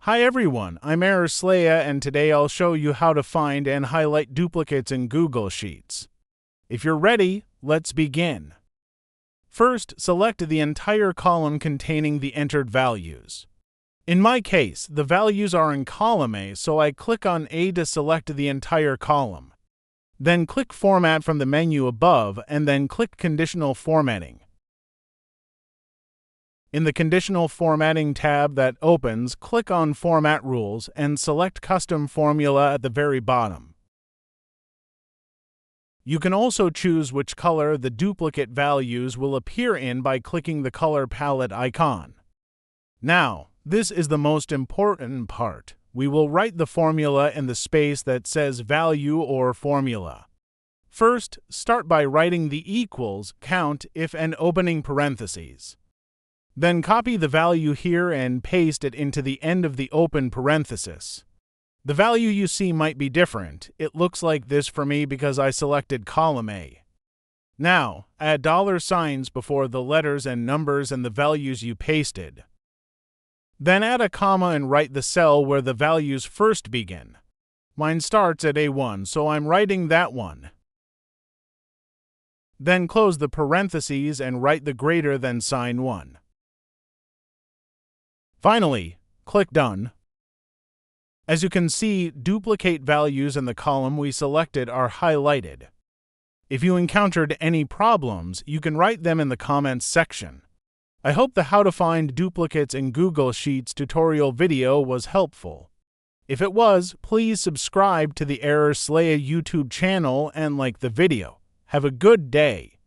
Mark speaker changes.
Speaker 1: Hi everyone, I'm Slaya, and today I'll show you how to find and highlight duplicates in Google Sheets. If you're ready, let's begin. First, select the entire column containing the entered values. In my case, the values are in column A, so I click on A to select the entire column. Then click Format from the menu above, and then click Conditional Formatting. In the Conditional Formatting tab that opens, click on Format Rules and select Custom Formula at the very bottom. You can also choose which color the duplicate values will appear in by clicking the color palette icon. Now, this is the most important part. We will write the formula in the space that says Value or Formula. First, start by writing the equals count if and opening parentheses. Then copy the value here and paste it into the end of the open parenthesis. The value you see might be different. It looks like this for me because I selected column A. Now, add $signs before the letters and numbers and the values you pasted. Then add a comma and write the cell where the values first begin. Mine starts at A1, so I'm writing that one. Then close the parentheses and write the greater than sign 1. Finally, click Done. As you can see, duplicate values in the column we selected are highlighted. If you encountered any problems, you can write them in the comments section. I hope the How to Find Duplicates in Google Sheets tutorial video was helpful. If it was, please subscribe to the Slaya YouTube channel and like the video. Have a good day.